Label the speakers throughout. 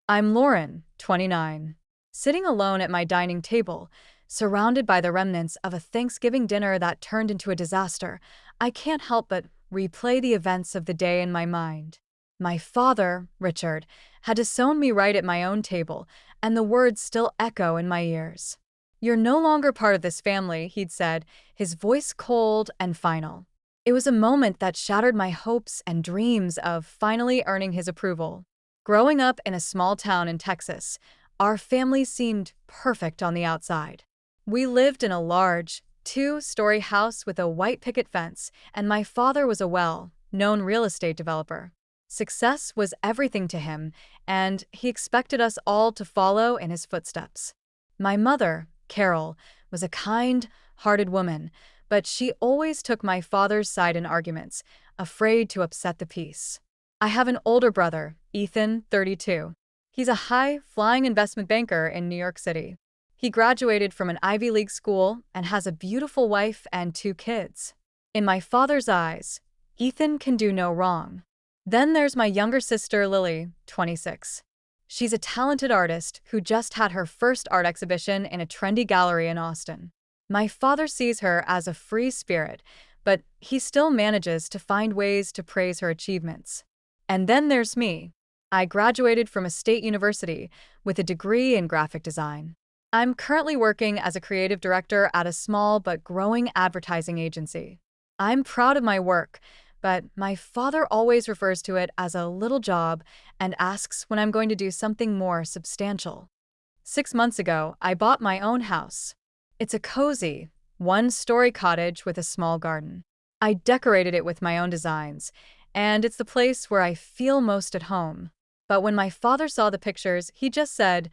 Speaker 1: I'm Lauren, 29, sitting alone at my dining table, surrounded by the remnants of a Thanksgiving dinner that turned into a disaster. I can't help but replay the events of the day in my mind. My father, Richard, had disowned me right at my own table, and the words still echo in my ears. "You're no longer part of this family," he'd said, his voice cold and final. It was a moment that shattered my hopes and dreams of finally earning his approval. Growing up in a small town in Texas, our family seemed perfect on the outside. We lived in a large, two-story house with a white picket fence, and my father was a well-known real estate developer. Success was everything to him, and he expected us all to follow in his footsteps. My mother, Carol, was a kind-hearted woman, but she always took my father's side in arguments, afraid to upset the peace. I have an older brother, Ethan, 32. He's a high-flying investment banker in New York City. He graduated from an Ivy League school and has a beautiful wife and two kids. In my father's eyes, Ethan can do no wrong. Then there's my younger sister, Lily, 26. She's a talented artist who just had her first art exhibition in a trendy gallery in Austin. My father sees her as a free spirit, but he still manages to find ways to praise her achievements. And then there's me. I graduated from a state university with a degree in graphic design. I'm currently working as a creative director at a small but growing advertising agency. I'm proud of my work, but my father always refers to it as a little job and asks when I'm going to do something more substantial. 6 months ago, I bought my own house. It's a cozy, one-story cottage with a small garden. I decorated it with my own designs, and it's the place where I feel most at home. But when my father saw the pictures, he just said,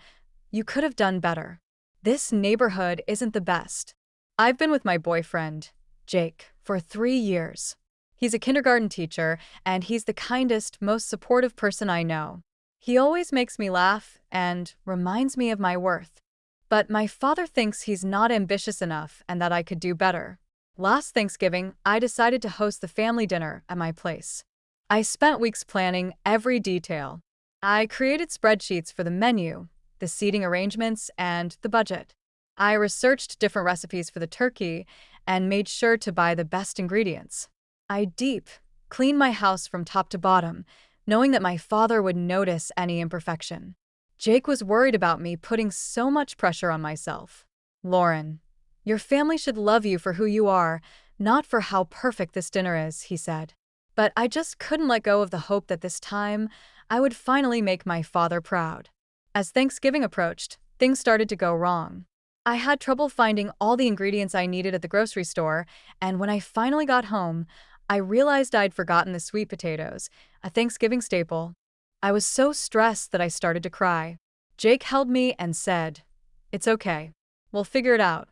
Speaker 1: "You could have done better. This neighborhood isn't the best." I've been with my boyfriend, Jake, for 3 years. He's a kindergarten teacher, and he's the kindest, most supportive person I know. He always makes me laugh and reminds me of my worth. But my father thinks he's not ambitious enough and that I could do better. Last Thanksgiving, I decided to host the family dinner at my place. I spent weeks planning every detail. I created spreadsheets for the menu, the seating arrangements, and the budget. I researched different recipes for the turkey and made sure to buy the best ingredients. I deep cleaned my house from top to bottom, knowing that my father would notice any imperfection. Jake was worried about me putting so much pressure on myself. "Lauren, your family should love you for who you are, not for how perfect this dinner is," he said. But I just couldn't let go of the hope that this time I would finally make my father proud. As Thanksgiving approached, things started to go wrong. I had trouble finding all the ingredients I needed at the grocery store, and when I finally got home, I realized I'd forgotten the sweet potatoes, a Thanksgiving staple. I was so stressed that I started to cry. Jake held me and said, "It's okay. We'll figure it out."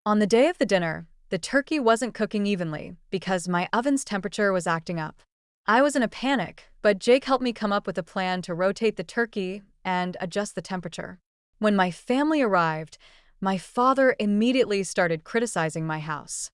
Speaker 1: On the day of the dinner, the turkey wasn't cooking evenly because my oven's temperature was acting up. I was in a panic, but Jake helped me come up with a plan to rotate the turkey and adjust the temperature. When my family arrived, my father immediately started criticizing my house.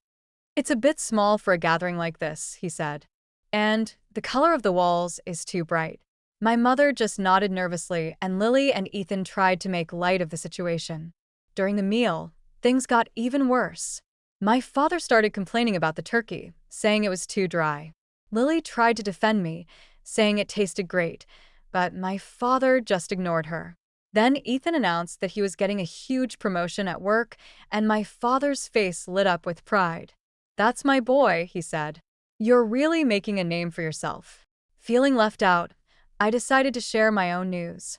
Speaker 1: "It's a bit small for a gathering like this," he said. "And the color of the walls is too bright." My mother just nodded nervously, and Lily and Ethan tried to make light of the situation. During the meal, things got even worse. My father started complaining about the turkey, saying it was too dry. Lily tried to defend me, saying it tasted great, but my father just ignored her. Then Ethan announced that he was getting a huge promotion at work, and my father's face lit up with pride. "That's my boy," he said. "You're really making a name for yourself." Feeling left out, I decided to share my own news.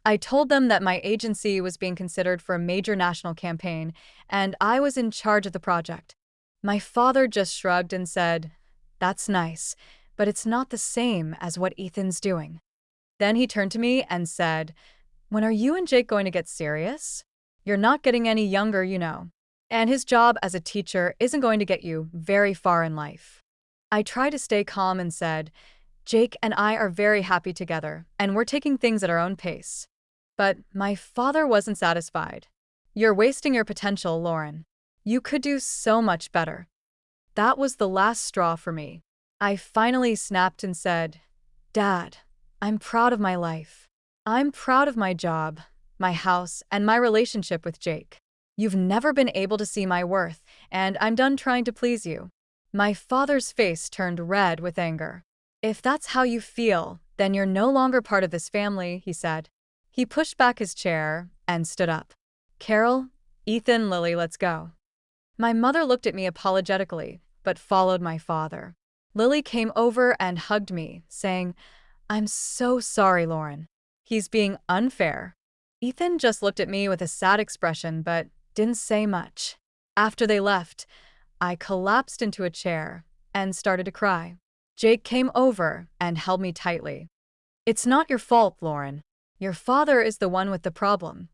Speaker 1: I told them that my agency was being considered for a major national campaign, and I was in charge of the project. My father just shrugged and said, "That's nice, but it's not the same as what Ethan's doing." Then he turned to me and said, "When are you and Jake going to get serious? You're not getting any younger, you know. And his job as a teacher isn't going to get you very far in life." I tried to stay calm and said, "Jake and I are very happy together, and we're taking things at our own pace." But my father wasn't satisfied. "You're wasting your potential, Lauren. You could do so much better." That was the last straw for me. I finally snapped and said, "Dad, I'm proud of my life. I'm proud of my job, my house, and my relationship with Jake. You've never been able to see my worth, and I'm done trying to please you." My father's face turned red with anger. "If that's how you feel, then you're no longer part of this family," he said. He pushed back his chair and stood up. "Carol, Ethan, Lily, let's go." My mother looked at me apologetically, but followed my father. Lily came over and hugged me, saying, "I'm so sorry, Lauren. He's being unfair." Ethan just looked at me with a sad expression, but didn't say much. After they left, I collapsed into a chair and started to cry. Jake came over and held me tightly. "It's not your fault, Lauren. Your father is the one with the problem."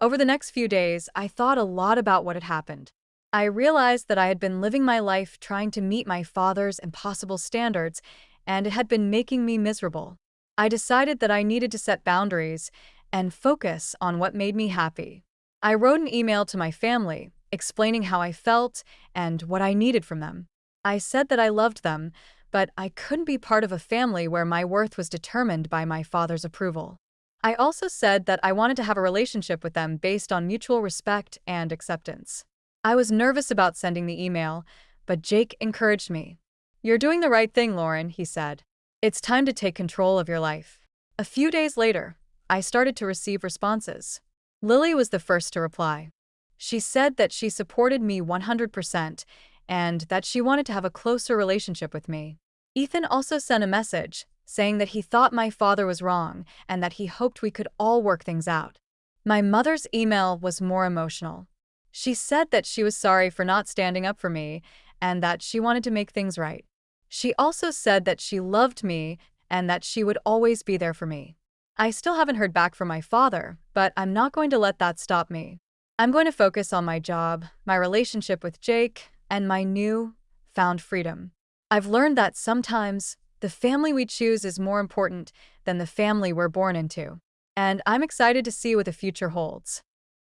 Speaker 1: Over the next few days, I thought a lot about what had happened. I realized that I had been living my life trying to meet my father's impossible standards, and it had been making me miserable. I decided that I needed to set boundaries and focus on what made me happy. I wrote an email to my family, explaining how I felt and what I needed from them. I said that I loved them, but I couldn't be part of a family where my worth was determined by my father's approval. I also said that I wanted to have a relationship with them based on mutual respect and acceptance. I was nervous about sending the email, but Jake encouraged me. "You're doing the right thing, Lauren," he said. "It's time to take control of your life." A few days later, I started to receive responses. Lily was the first to reply. She said that she supported me 100% and that she wanted to have a closer relationship with me. Ethan also sent a message, saying that he thought my father was wrong and that he hoped we could all work things out. My mother's email was more emotional. She said that she was sorry for not standing up for me and that she wanted to make things right. She also said that she loved me and that she would always be there for me. I still haven't heard back from my father, but I'm not going to let that stop me. I'm going to focus on my job, my relationship with Jake, and my new found freedom. I've learned that sometimes the family we choose is more important than the family we're born into. And I'm excited to see what the future holds.